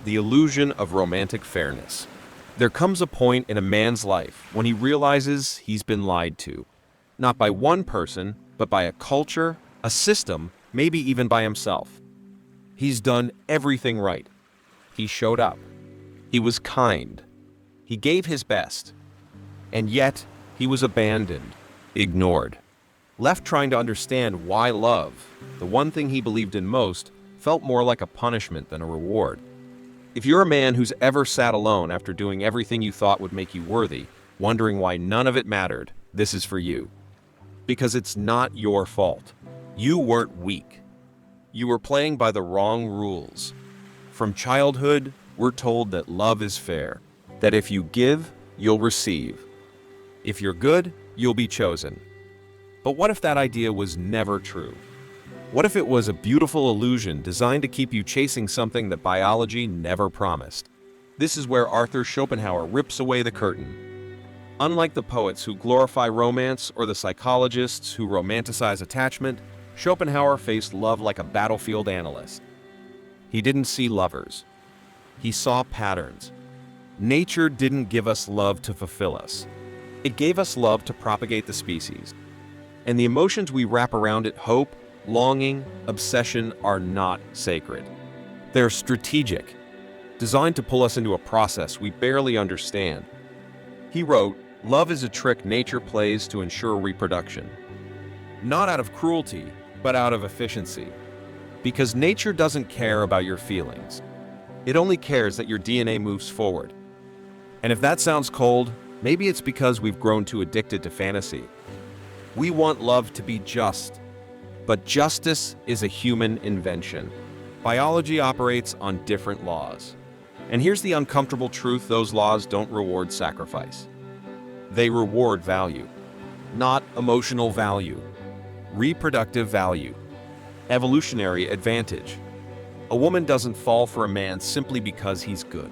the illusion of romantic fairness. There comes a point in a man's life when he realizes he's been lied to. Not by one person, but by a culture, a system, maybe even by himself. He's done everything right. He showed up. He was kind. He gave his best. And yet, he was abandoned, ignored, left trying to understand why love, the one thing he believed in most, felt more like a punishment than a reward. If you're a man who's ever sat alone after doing everything you thought would make you worthy, wondering why none of it mattered, this is for you. Because it's not your fault. You weren't weak. You were playing by the wrong rules. From childhood, we're told that love is fair, that if you give, you'll receive. If you're good, you'll be chosen. But what if that idea was never true? What if it was a beautiful illusion designed to keep you chasing something that biology never promised? This is where Arthur Schopenhauer rips away the curtain. Unlike the poets who glorify romance or the psychologists who romanticize attachment, Schopenhauer faced love like a battlefield analyst. He didn't see lovers. He saw patterns. Nature didn't give us love to fulfill us. It gave us love to propagate the species. And the emotions we wrap around it, hope, longing, obsession, are not sacred. They're strategic, designed to pull us into a process we barely understand. He wrote, "Love is a trick nature plays to ensure reproduction. Not out of cruelty, but out of efficiency. Because nature doesn't care about your feelings. It only cares that your DNA moves forward." And if that sounds cold, maybe it's because we've grown too addicted to fantasy. We want love to be just. But justice is a human invention. Biology operates on different laws. And here's the uncomfortable truth: those laws don't reward sacrifice. They reward value. Not emotional value. Reproductive value. Evolutionary advantage. A woman doesn't fall for a man simply because he's good.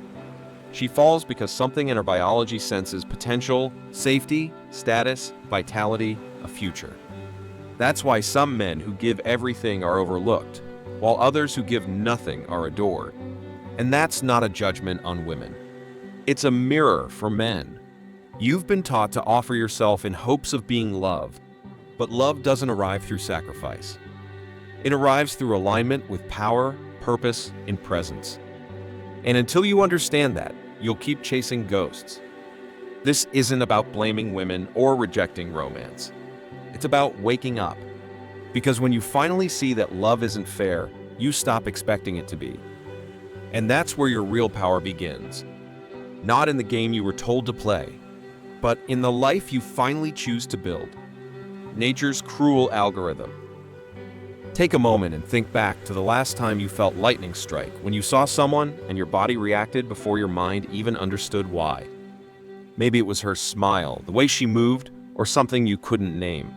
She falls because something in her biology senses potential, safety, status, vitality, a future. That's why some men who give everything are overlooked, while others who give nothing are adored. And that's not a judgment on women. It's a mirror for men. You've been taught to offer yourself in hopes of being loved, but love doesn't arrive through sacrifice. It arrives through alignment with power, purpose, and presence. And until you understand that, you'll keep chasing ghosts. This isn't about blaming women or rejecting romance. It's about waking up. Because when you finally see that love isn't fair, you stop expecting it to be. And that's where your real power begins. Not in the game you were told to play, but in the life you finally choose to build. Nature's cruel algorithm. Take a moment and think back to the last time you felt lightning strike, when you saw someone and your body reacted before your mind even understood why. Maybe it was her smile, the way she moved, or something you couldn't name.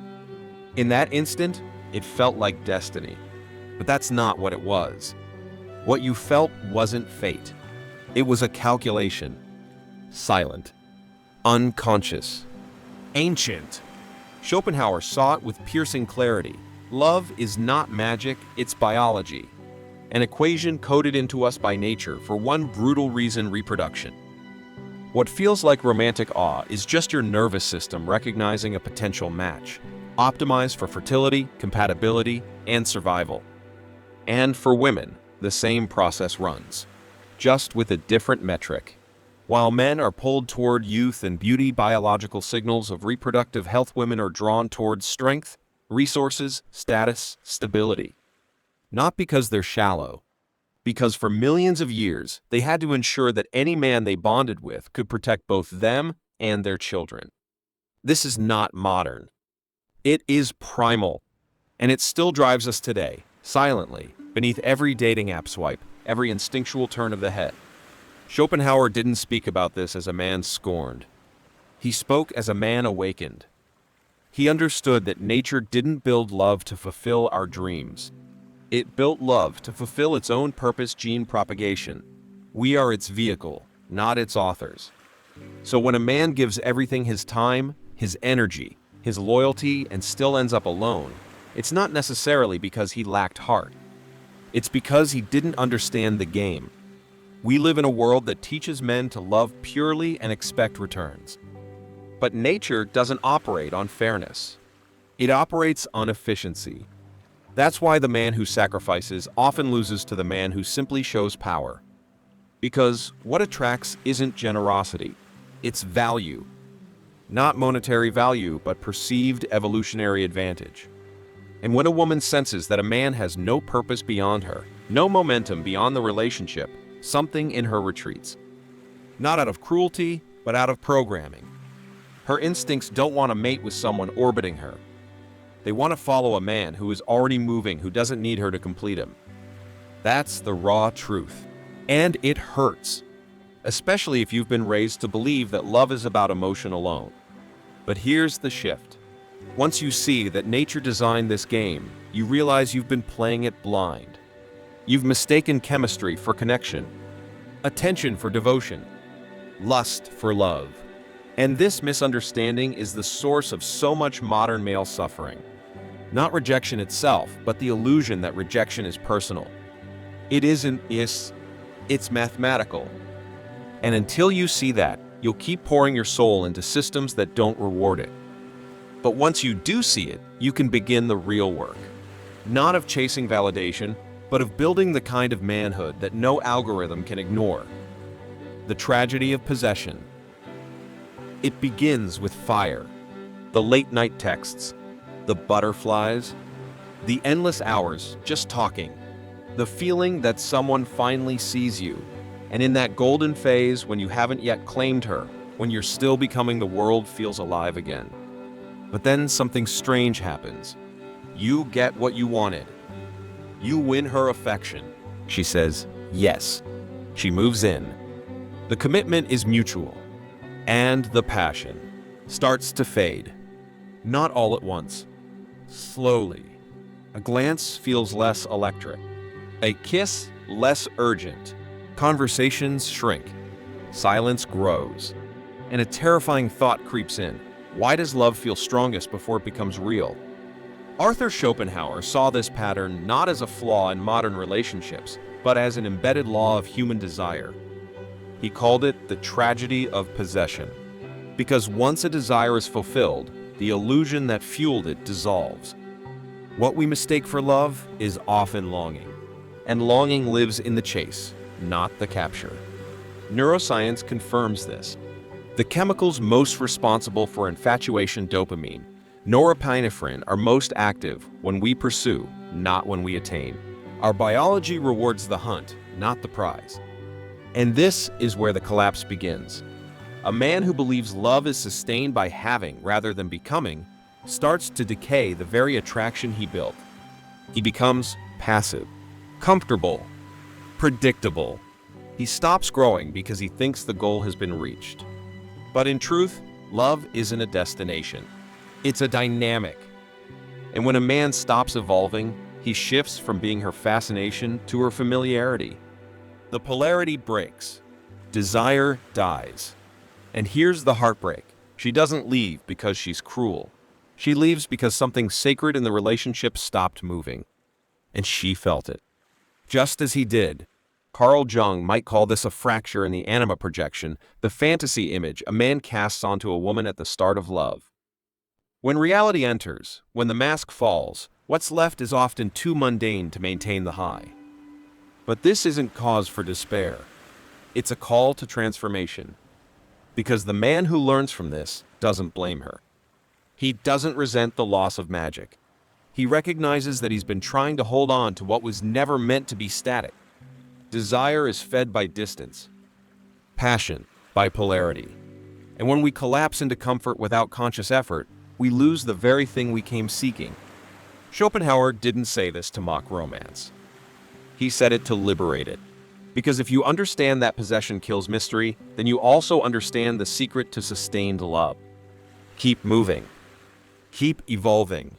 In that instant, it felt like destiny. But that's not what it was. What you felt wasn't fate. It was a calculation. Silent. Unconscious. Ancient. Schopenhauer saw it with piercing clarity. Love is not magic, it's biology. An equation coded into us by nature for one brutal reason: reproduction. What feels like romantic awe is just your nervous system recognizing a potential match, optimized for fertility, compatibility, and survival. And for women, the same process runs, just with a different metric. While men are pulled toward youth and beauty, biological signals of reproductive health, women are drawn towards strength, resources, status, stability. Not because they're shallow, because for millions of years, they had to ensure that any man they bonded with could protect both them and their children. This is not modern. It is primal, and it still drives us today, silently, beneath every dating app swipe, every instinctual turn of the head. Schopenhauer didn't speak about this as a man scorned. He spoke as a man awakened. He understood that nature didn't build love to fulfill our dreams. It built love to fulfill its own purpose: gene propagation. We are its vehicle, not its authors. So when a man gives everything, his time, his energy, his loyalty, and still ends up alone, it's not necessarily because he lacked heart. It's because he didn't understand the game. We live in a world that teaches men to love purely and expect returns. But nature doesn't operate on fairness. It operates on efficiency. That's why the man who sacrifices often loses to the man who simply shows power. Because what attracts isn't generosity, it's value. Not monetary value, but perceived evolutionary advantage. And when a woman senses that a man has no purpose beyond her, no momentum beyond the relationship, something in her retreats. Not out of cruelty, but out of programming. Her instincts don't want to mate with someone orbiting her. They want to follow a man who is already moving, who doesn't need her to complete him. That's the raw truth. And it hurts. Especially if you've been raised to believe that love is about emotion alone. But here's the shift. Once you see that nature designed this game, you realize you've been playing it blind. You've mistaken chemistry for connection, attention for devotion, lust for love. And this misunderstanding is the source of so much modern male suffering. Not rejection itself, but the illusion that rejection is personal. It isn't, it's mathematical. And until you see that, you'll keep pouring your soul into systems that don't reward it. But once you do see it, you can begin the real work. Not of chasing validation, but of building the kind of manhood that no algorithm can ignore. The tragedy of possession. It begins with fire. The late-night texts, the butterflies, the endless hours just talking, the feeling that someone finally sees you, and in that golden phase when you haven't yet claimed her, when you're still becoming the world feels alive again. But then something strange happens. You get what you wanted. You win her affection. She says yes. She moves in. The commitment is mutual. And the passion starts to fade. Not all at once. Slowly. A glance feels less electric. A kiss less urgent. Conversations shrink. Silence grows. And a terrifying thought creeps in. Why does love feel strongest before it becomes real? Arthur Schopenhauer saw this pattern not as a flaw in modern relationships, but as an embedded law of human desire. He called it the tragedy of possession. Because once a desire is fulfilled, the illusion that fueled it dissolves. What we mistake for love is often longing. And longing lives in the chase, not the capture. Neuroscience confirms this. The chemicals most responsible for infatuation, dopamine, norepinephrine, are most active when we pursue, not when we attain. Our biology rewards the hunt, not the prize. And this is where the collapse begins. A man who believes love is sustained by having rather than becoming starts to decay the very attraction he built. He becomes passive, comfortable, predictable. He stops growing because he thinks the goal has been reached. But in truth, love isn't a destination. It's a dynamic. And when a man stops evolving, he shifts from being her fascination to her familiarity. The polarity breaks. Desire dies. And here's the heartbreak. She doesn't leave because she's cruel. She leaves because something sacred in the relationship stopped moving. And she felt it. Just as he did. Carl Jung might call this a fracture in the anima projection, the fantasy image a man casts onto a woman at the start of love. When reality enters, when the mask falls, what's left is often too mundane to maintain the high. But this isn't cause for despair. It's a call to transformation. Because the man who learns from this doesn't blame her. He doesn't resent the loss of magic. He recognizes that he's been trying to hold on to what was never meant to be static. Desire is fed by distance. Passion by polarity. And when we collapse into comfort without conscious effort, we lose the very thing we came seeking. Schopenhauer didn't say this to mock romance. He said it to liberate it. Because if you understand that possession kills mystery, then you also understand the secret to sustained love. Keep moving. Keep evolving.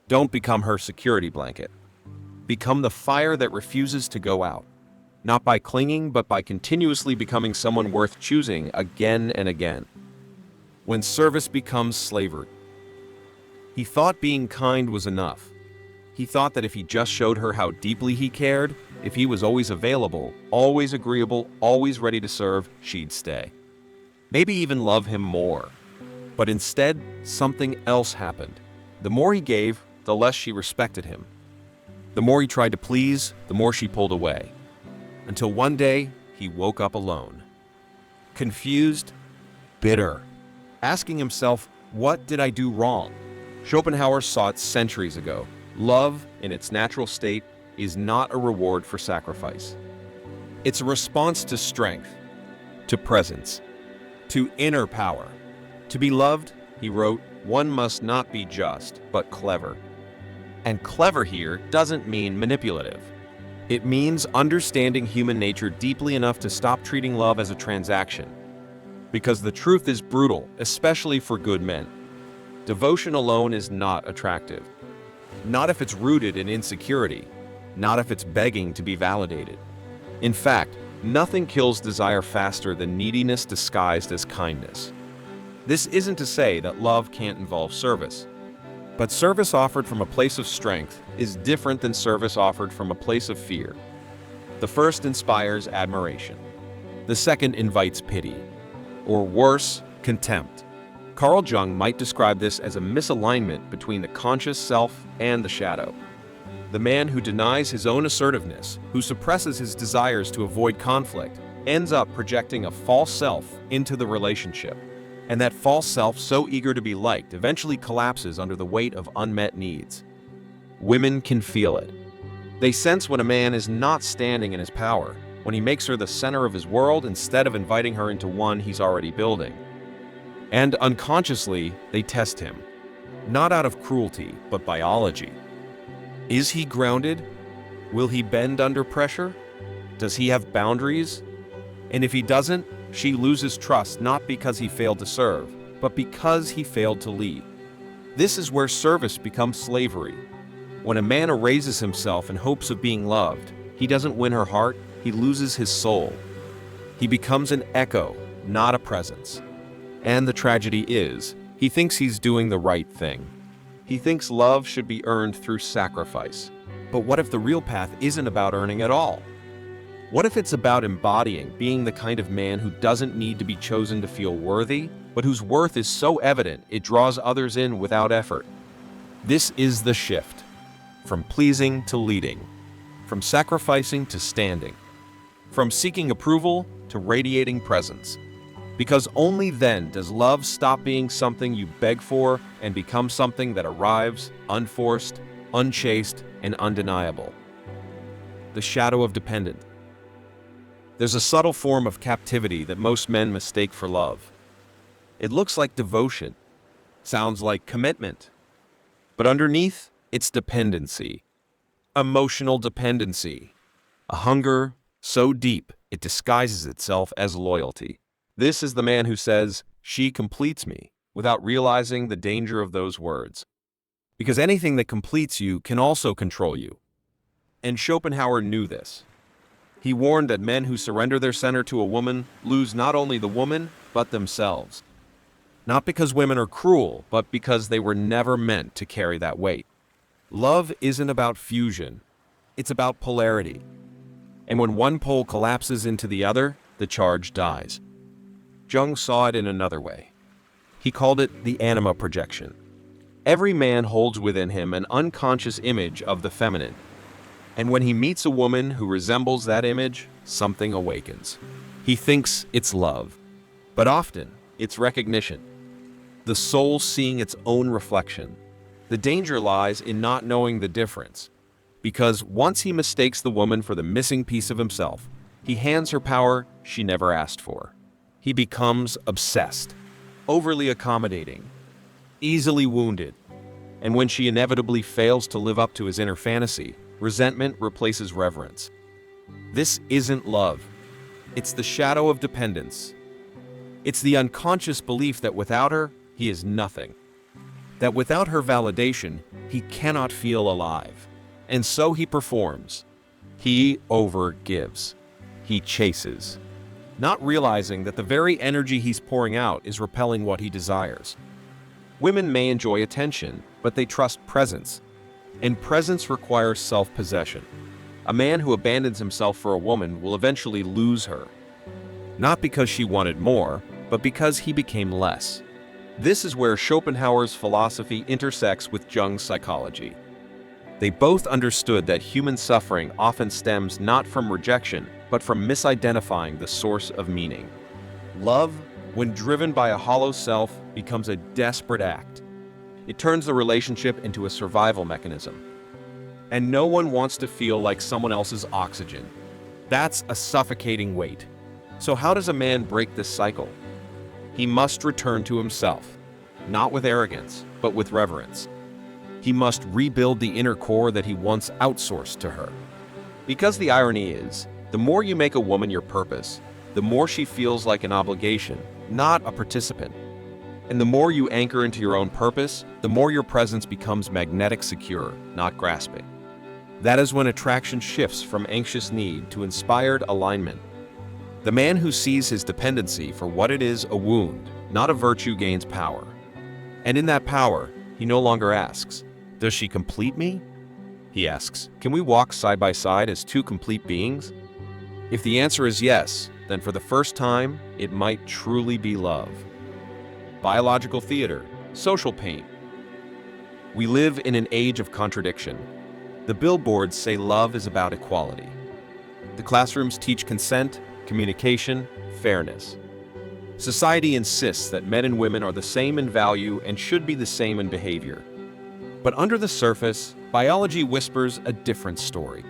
Don't become her security blanket. Become the fire that refuses to go out. Not by clinging, but by continuously becoming someone worth choosing again and again. When service becomes slavery. He thought being kind was enough. He thought that if he just showed her how deeply he cared, if he was always available, always agreeable, always ready to serve, she'd stay. Maybe even love him more. But instead, something else happened. The more he gave, the less she respected him. The more he tried to please, the more she pulled away. Until one day, he woke up alone. Confused, bitter, asking himself, what did I do wrong? Schopenhauer saw it centuries ago. Love, in its natural state, is not a reward for sacrifice. It's a response to strength, to presence, to inner power. To be loved, he wrote, one must not be just, but clever. And clever here doesn't mean manipulative. It means understanding human nature deeply enough to stop treating love as a transaction. Because the truth is brutal, especially for good men. Devotion alone is not attractive. Not if it's rooted in insecurity. Not if it's begging to be validated. In fact, nothing kills desire faster than neediness disguised as kindness. This isn't to say that love can't involve service. But service offered from a place of strength is different than service offered from a place of fear. The first inspires admiration. The second invites pity. Or worse, contempt. Carl Jung might describe this as a misalignment between the conscious self and the shadow. The man who denies his own assertiveness, who suppresses his desires to avoid conflict, ends up projecting a false self into the relationship. And that false self, so eager to be liked, eventually collapses under the weight of unmet needs. Women can feel it. They sense when a man is not standing in his power, when he makes her the center of his world instead of inviting her into one he's already building. And unconsciously, they test him. Not out of cruelty, but biology. Is he grounded? Will he bend under pressure? Does he have boundaries? And if he doesn't, she loses trust not because he failed to serve, but because he failed to lead. This is where service becomes slavery. When a man erases himself in hopes of being loved, he doesn't win her heart, he loses his soul. He becomes an echo, not a presence. And the tragedy is, he thinks he's doing the right thing. He thinks love should be earned through sacrifice. But what if the real path isn't about earning at all? What if it's about embodying, being the kind of man who doesn't need to be chosen to feel worthy, but whose worth is so evident it draws others in without effort? This is the shift. From pleasing to leading. From sacrificing to standing. From seeking approval to radiating presence. Because only then does love stop being something you beg for and become something that arrives, unforced, unchased, and undeniable. The shadow of dependence. There's a subtle form of captivity that most men mistake for love. It looks like devotion, sounds like commitment, but underneath, it's dependency. Emotional dependency. A hunger so deep it disguises itself as loyalty. This is the man who says, "She completes me," without realizing the danger of those words. Because anything that completes you can also control you. And Schopenhauer knew this. He warned that men who surrender their center to a woman lose not only the woman, but themselves. Not because women are cruel, but because they were never meant to carry that weight. Love isn't about fusion. It's about polarity. And when one pole collapses into the other, the charge dies. Jung saw it in another way. He called it the anima projection. Every man holds within him an unconscious image of the feminine. And when he meets a woman who resembles that image, something awakens. He thinks it's love. But often, it's recognition. The soul seeing its own reflection. The danger lies in not knowing the difference. Because once he mistakes the woman for the missing piece of himself, he hands her power she never asked for. He becomes obsessed, overly accommodating, easily wounded. And when she inevitably fails to live up to his inner fantasy, resentment replaces reverence. This isn't love. It's the shadow of dependence. It's the unconscious belief that without her, he is nothing. That without her validation, he cannot feel alive. And so he performs. He overgives. He chases. Not realizing that the very energy he's pouring out is repelling what he desires. Women may enjoy attention, but they trust presence. And presence requires self-possession. A man who abandons himself for a woman will eventually lose her. Not because she wanted more, but because he became less. This is where Schopenhauer's philosophy intersects with Jung's psychology. They both understood that human suffering often stems not from rejection, but from misidentifying the source of meaning. Love, when driven by a hollow self, becomes a desperate act. It turns the relationship into a survival mechanism. And no one wants to feel like someone else's oxygen. That's a suffocating weight. So how does a man break this cycle? He must return to himself, not with arrogance, but with reverence. He must rebuild the inner core that he once outsourced to her. Because the irony is, the more you make a woman your purpose, the more she feels like an obligation, not a participant. And the more you anchor into your own purpose, the more your presence becomes magnetic secure, not grasping. That is when attraction shifts from anxious need to inspired alignment. The man who sees his dependency for what it is, a wound, not a virtue, gains power. And in that power, he no longer asks, "Does she complete me?" He asks, "Can we walk side by side as two complete beings?" If the answer is yes, then for the first time, it might truly be love. Biological theater, social pain. We live in an age of contradiction. The billboards say love is about equality. The classrooms teach consent, communication, fairness. Society insists that men and women are the same in value and should be the same in behavior. But under the surface, biology whispers a different story.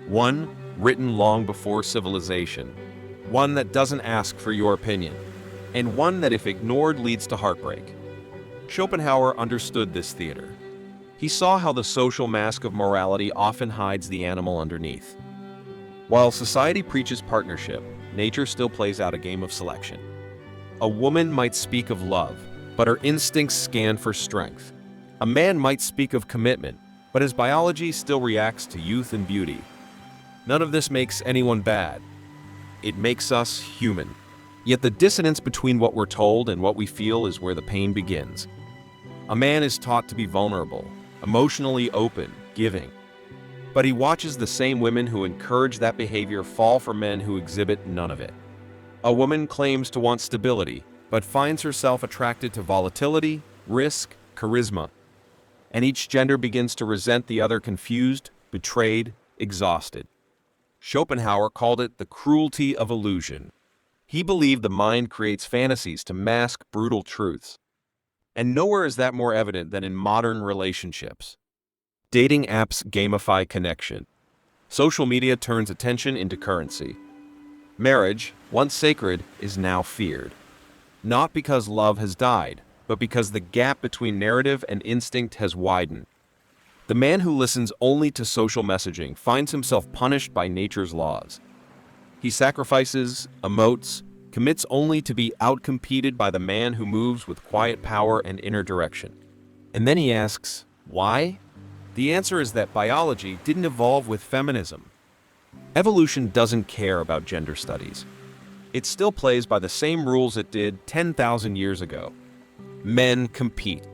One written long before civilization. One that doesn't ask for your opinion. And one that, if ignored, leads to heartbreak. Schopenhauer understood this theater. He saw how the social mask of morality often hides the animal underneath. While society preaches partnership, nature still plays out a game of selection. A woman might speak of love, but her instincts scan for strength. A man might speak of commitment, but his biology still reacts to youth and beauty. None of this makes anyone bad. It makes us human. Yet the dissonance between what we're told and what we feel is where the pain begins. A man is taught to be vulnerable, emotionally open, giving. But he watches the same women who encourage that behavior fall for men who exhibit none of it. A woman claims to want stability, but finds herself attracted to volatility, risk, charisma. And each gender begins to resent the other, confused, betrayed, exhausted. Schopenhauer called it the cruelty of illusion. He believed the mind creates fantasies to mask brutal truths. And nowhere is that more evident than in modern relationships. Dating apps gamify connection. Social media turns attention into currency. Marriage, once sacred, is now feared. Not because love has died, but because the gap between narrative and instinct has widened. The man who listens only to social messaging finds himself punished by nature's laws. He sacrifices, emotes, commits only to be outcompeted by the man who moves with quiet power and inner direction. And then he asks, why? The answer is that biology didn't evolve with feminism. Evolution doesn't care about gender studies. It still plays by the same rules it did 10,000 years ago. Men compete.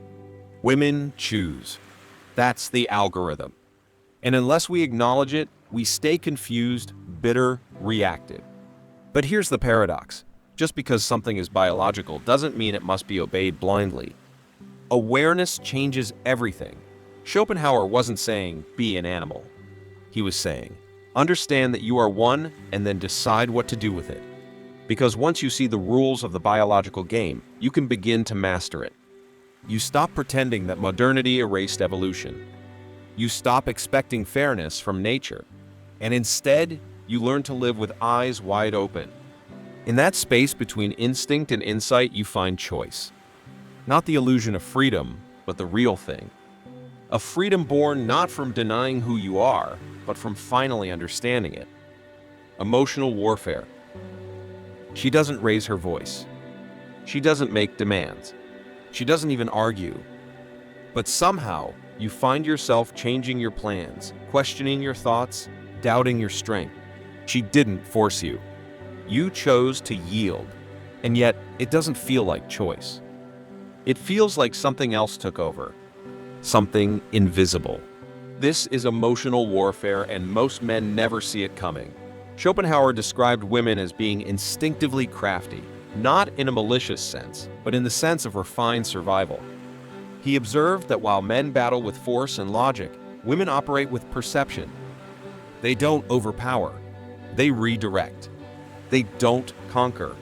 Women choose. That's the algorithm. And unless we acknowledge it, we stay confused, bitter, reactive. But here's the paradox. Just because something is biological doesn't mean it must be obeyed blindly. Awareness changes everything. Schopenhauer wasn't saying, be an animal. He was saying, understand that you are one and then decide what to do with it. Because once you see the rules of the biological game, you can begin to master it. You stop pretending that modernity erased evolution. You stop expecting fairness from nature. And instead, you learn to live with eyes wide open. In that space between instinct and insight, you find choice. Not the illusion of freedom, but the real thing. A freedom born not from denying who you are, but from finally understanding it. Emotional warfare. She doesn't raise her voice. She doesn't make demands. She doesn't even argue. But somehow, you find yourself changing your plans, questioning your thoughts, doubting your strength. She didn't force you. You chose to yield, and yet it doesn't feel like choice. It feels like something else took over, something invisible. This is emotional warfare, and most men never see it coming. Schopenhauer described women as being instinctively crafty, not in a malicious sense, but in the sense of refined survival. He observed that while men battle with force and logic, women operate with perception. They don't overpower. They redirect. They don't conquer.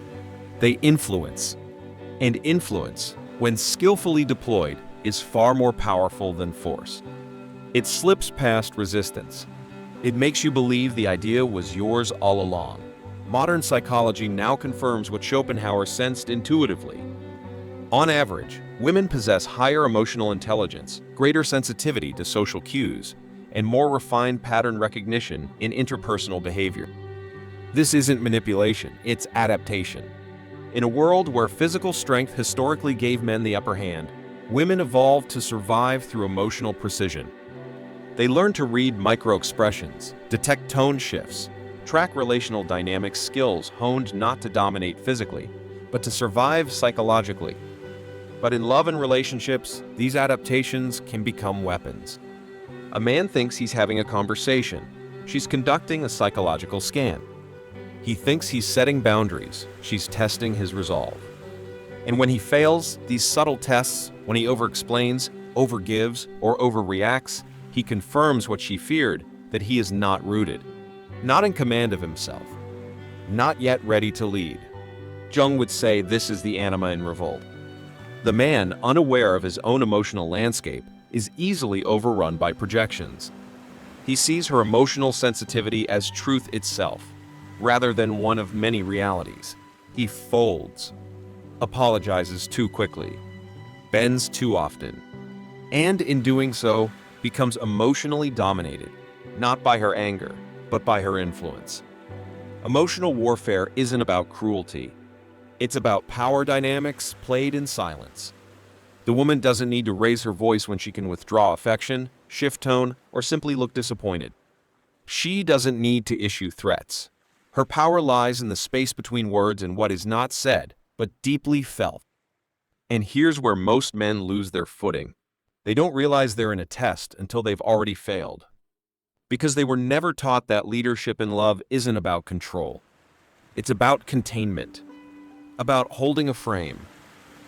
They influence. And influence, when skillfully deployed, is far more powerful than force. It slips past resistance. It makes you believe the idea was yours all along. Modern psychology now confirms what Schopenhauer sensed intuitively. On average, women possess higher emotional intelligence, greater sensitivity to social cues, and more refined pattern recognition in interpersonal behavior. This isn't manipulation, it's adaptation. In a world where physical strength historically gave men the upper hand, women evolved to survive through emotional precision. They learned to read micro-expressions, detect tone shifts, track relational dynamics, skills honed not to dominate physically, but to survive psychologically. But in love and relationships, these adaptations can become weapons. A man thinks he's having a conversation. She's conducting a psychological scan. He thinks he's setting boundaries. She's testing his resolve. And when he fails these subtle tests, when he overexplains, overgives, or overreacts, he confirms what she feared, that he is not rooted, not in command of himself, not yet ready to lead. Jung would say this is the anima in revolt. The man, unaware of his own emotional landscape, is easily overrun by projections. He sees her emotional sensitivity as truth itself, rather than one of many realities. He folds, apologizes too quickly, bends too often, and in doing so, becomes emotionally dominated, not by her anger, but by her influence. Emotional warfare isn't about cruelty. It's about power dynamics played in silence. The woman doesn't need to raise her voice when she can withdraw affection, shift tone, or simply look disappointed. She doesn't need to issue threats. Her power lies in the space between words and what is not said, but deeply felt. And here's where most men lose their footing. They don't realize they're in a test until they've already failed. Because they were never taught that leadership in love isn't about control. It's about containment, about holding a frame,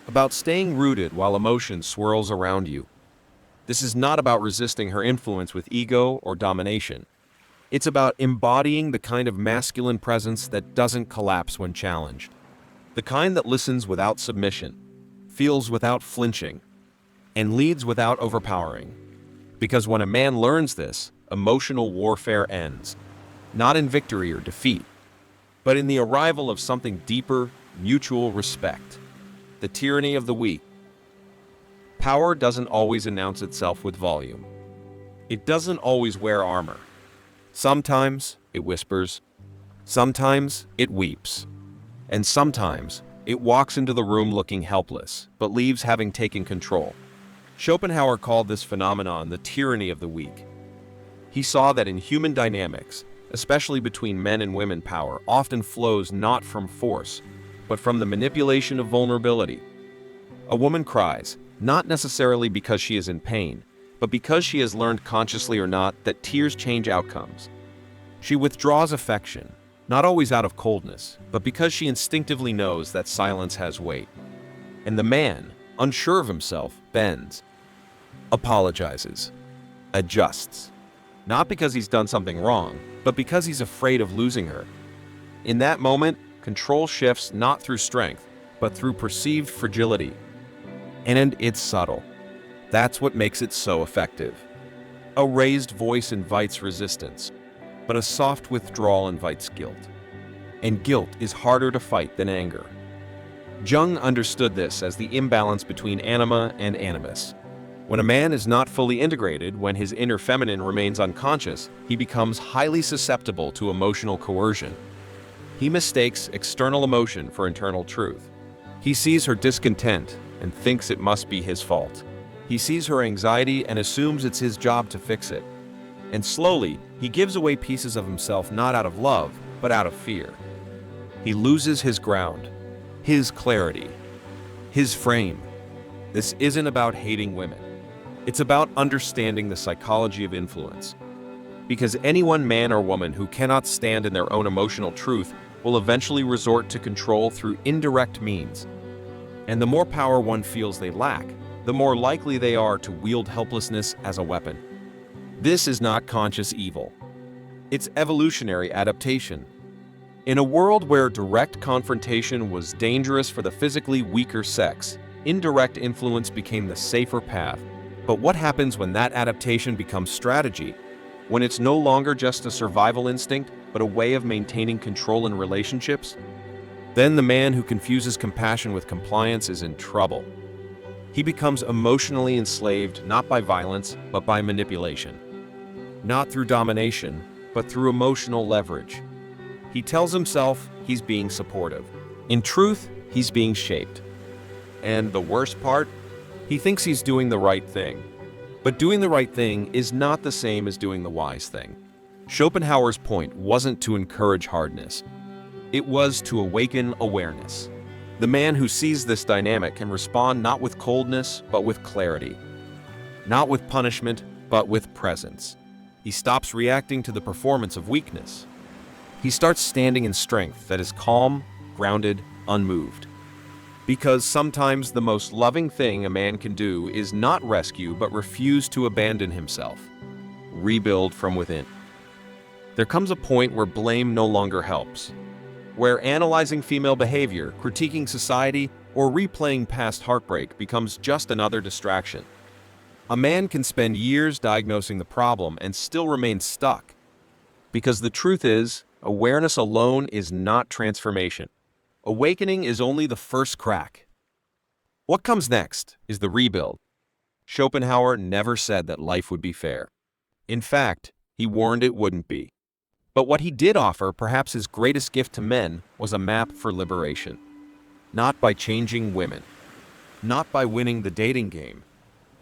about staying rooted while emotion swirls around you. This is not about resisting her influence with ego or domination. It's about embodying the kind of masculine presence that doesn't collapse when challenged. The kind that listens without submission, feels without flinching, and leads without overpowering. Because when a man learns this, emotional warfare ends, not in victory or defeat, but in the arrival of something deeper, mutual respect, the tyranny of the weak. Power doesn't always announce itself with volume. It doesn't always wear armor. Sometimes it whispers, sometimes it weeps, and sometimes it walks into the room looking helpless, but leaves having taken control. Schopenhauer called this phenomenon the tyranny of the weak. He saw that in human dynamics, especially between men and women, power often flows not from force, but from the manipulation of vulnerability. A woman cries, not necessarily because she is in pain, but because she has learned, consciously or not, that tears change outcomes. She withdraws affection, not always out of coldness, but because she instinctively knows that silence has weight. And the man, unsure of himself, bends, apologizes, adjusts, not because he's done something wrong, but because he's afraid of losing her. In that moment, control shifts not through strength, but through perceived fragility. And it's subtle. That's what makes it so effective. A raised voice invites resistance, but a soft withdrawal invites guilt. And guilt is harder to fight than anger. Jung understood this as the imbalance between anima and animus. When a man is not fully integrated, when his inner feminine remains unconscious, he becomes highly susceptible to emotional coercion. He mistakes external emotion for internal truth. He sees her discontent and thinks it must be his fault. He sees her anxiety and assumes it's his job to fix it. And slowly, he gives away pieces of himself not out of love, but out of fear. He loses his ground, his clarity, his frame. This isn't about hating women. It's about understanding the psychology of influence. Because anyone, man or woman, who cannot stand in their own emotional truth will eventually resort to control through indirect means. And the more power one feels they lack, the more likely they are to wield helplessness as a weapon. This is not conscious evil. It's evolutionary adaptation. In a world where direct confrontation was dangerous for the physically weaker sex, indirect influence became the safer path. But what happens when that adaptation becomes strategy? When it's no longer just a survival instinct, but a way of maintaining control in relationships? Then the man who confuses compassion with compliance is in trouble. He becomes emotionally enslaved not by violence, but by manipulation. Not through domination, but through emotional leverage. He tells himself he's being supportive. In truth, he's being shaped. And the worst part? He thinks he's doing the right thing. But doing the right thing is not the same as doing the wise thing. Schopenhauer's point wasn't to encourage hardness. It was to awaken awareness. The man who sees this dynamic can respond not with coldness, but with clarity. Not with punishment, but with presence. He stops reacting to the performance of weakness. He starts standing in strength that is calm, grounded, unmoved. Because sometimes the most loving thing a man can do is not rescue, but refuse to abandon himself. Rebuild from within. There comes a point where blame no longer helps. Where analyzing female behavior, critiquing society, or replaying past heartbreak becomes just another distraction. A man can spend years diagnosing the problem and still remain stuck. Because the truth is, awareness alone is not transformation. Awakening is only the first crack. What comes next is the rebuild. Schopenhauer never said that life would be fair. In fact, he warned it wouldn't be. But what he did offer, perhaps his greatest gift to men, was a map for liberation. Not by changing women. Not by winning the dating game.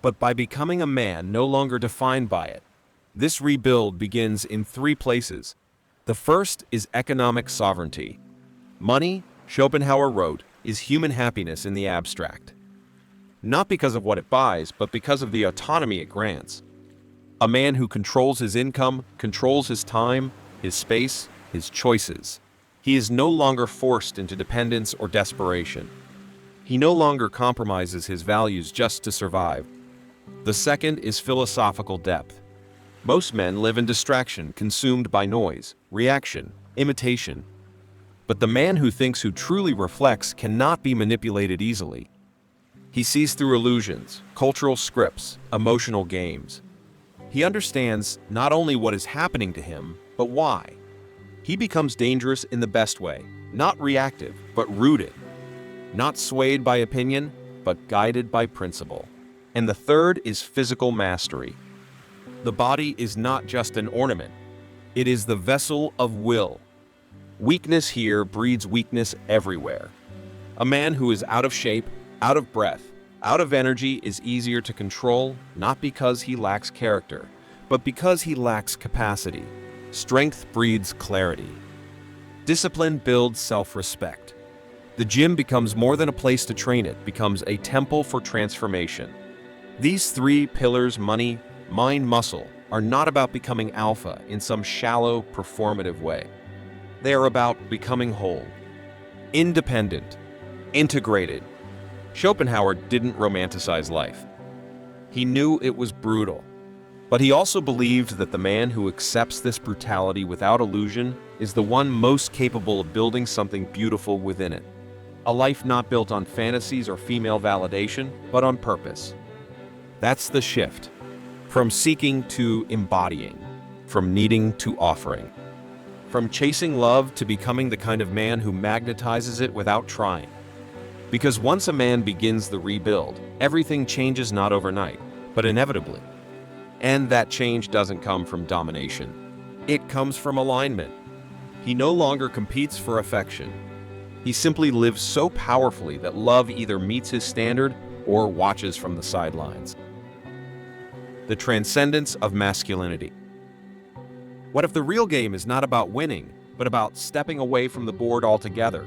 But by becoming a man no longer defined by it. This rebuild begins in 3 places. The first is economic sovereignty. Money, Schopenhauer wrote, is human happiness in the abstract. Not because of what it buys, but because of the autonomy it grants. A man who controls his income, controls his time, his space, his choices. He is no longer forced into dependence or desperation. He no longer compromises his values just to survive. The second is philosophical depth. Most men live in distraction, consumed by noise, reaction, imitation. But the man who thinks, who truly reflects, cannot be manipulated easily. He sees through illusions, cultural scripts, emotional games. He understands not only what is happening to him, but why. He becomes dangerous in the best way, not reactive, but rooted. Not swayed by opinion, but guided by principle. And the third is physical mastery. The body is not just an ornament. It is the vessel of will. Weakness here breeds weakness everywhere. A man who is out of shape, out of breath, out of energy is easier to control, not because he lacks character, but because he lacks capacity. Strength breeds clarity. Discipline builds self-respect. The gym becomes more than a place to train, it becomes a temple for transformation. These 3 pillars, money, mind, muscle, are not about becoming alpha in some shallow, performative way. They are about becoming whole, independent, integrated. Schopenhauer didn't romanticize life. He knew it was brutal. But he also believed that the man who accepts this brutality without illusion is the one most capable of building something beautiful within it. A life not built on fantasies or female validation, but on purpose. That's the shift. From seeking to embodying. From needing to offering. From chasing love to becoming the kind of man who magnetizes it without trying. Because once a man begins the rebuild, everything changes not overnight, but inevitably. And that change doesn't come from domination. It comes from alignment. He no longer competes for affection. He simply lives so powerfully that love either meets his standard or watches from the sidelines. The transcendence of masculinity. What if the real game is not about winning, but about stepping away from the board altogether?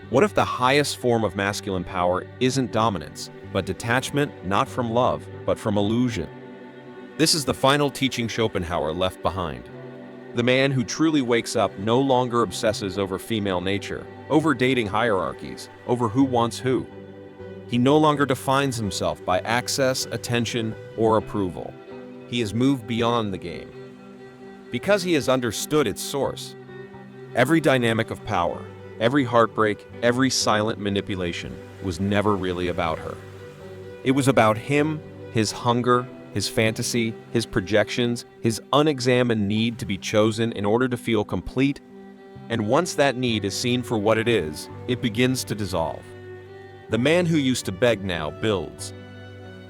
What if the highest form of masculine power isn't dominance, but detachment not from love, but from illusion? This is the final teaching Schopenhauer left behind. The man who truly wakes up no longer obsesses over female nature, over dating hierarchies, over who wants who. He no longer defines himself by access, attention, or approval. He has moved beyond the game. Because he has understood its source. Every dynamic of power, every heartbreak, every silent manipulation was never really about her. It was about him, his hunger, his fantasy, his projections, his unexamined need to be chosen in order to feel complete. And once that need is seen for what it is, it begins to dissolve. The man who used to beg now builds.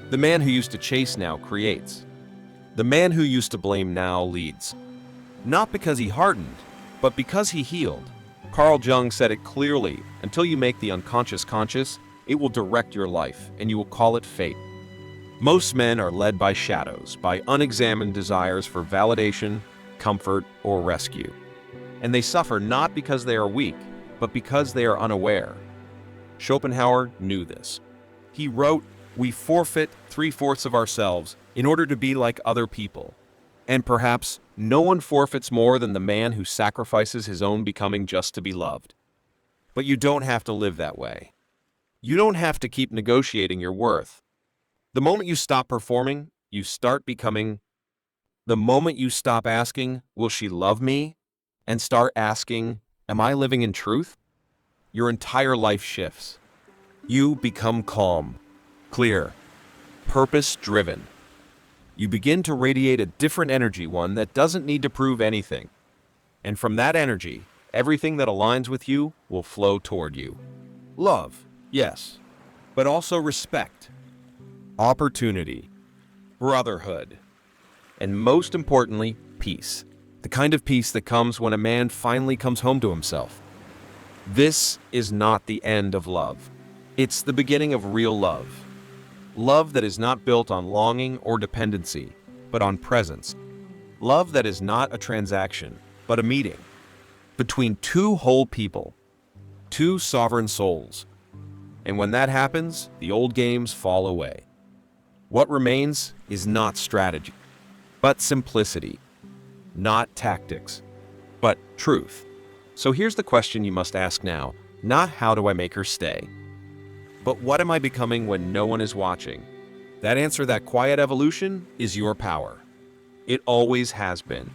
The man who used to chase now creates. The man who used to blame now leads. Not because he hardened, but because he healed. Carl Jung said it clearly, until you make the unconscious conscious, it will direct your life, and you will call it fate. Most men are led by shadows, by unexamined desires for validation, comfort, or rescue. And they suffer not because they are weak, but because they are unaware. Schopenhauer knew this. He wrote, "We forfeit 3/4 of ourselves in order to be like other people." And perhaps no one forfeits more than the man who sacrifices his own becoming just to be loved. But you don't have to live that way. You don't have to keep negotiating your worth. The moment you stop performing, you start becoming. The moment you stop asking, "Will she love me?" and start asking, "Am I living in truth?" your entire life shifts. You become calm, clear, purpose-driven. You begin to radiate a different energy, one that doesn't need to prove anything. And from that energy, everything that aligns with you will flow toward you. Love, yes, but also respect, opportunity, brotherhood, and most importantly, peace. The kind of peace that comes when a man finally comes home to himself. This is not the end of love. It's the beginning of real love. Love that is not built on longing or dependency, but on presence. Love that is not a transaction, but a meeting between two whole people, two sovereign souls. And when that happens, the old games fall away. What remains is not strategy, but simplicity. Not tactics, but truth. So here's the question you must ask now. Not how do I make her stay, but what am I becoming when no one is watching? That answer, that quiet evolution, is your power. It always has been.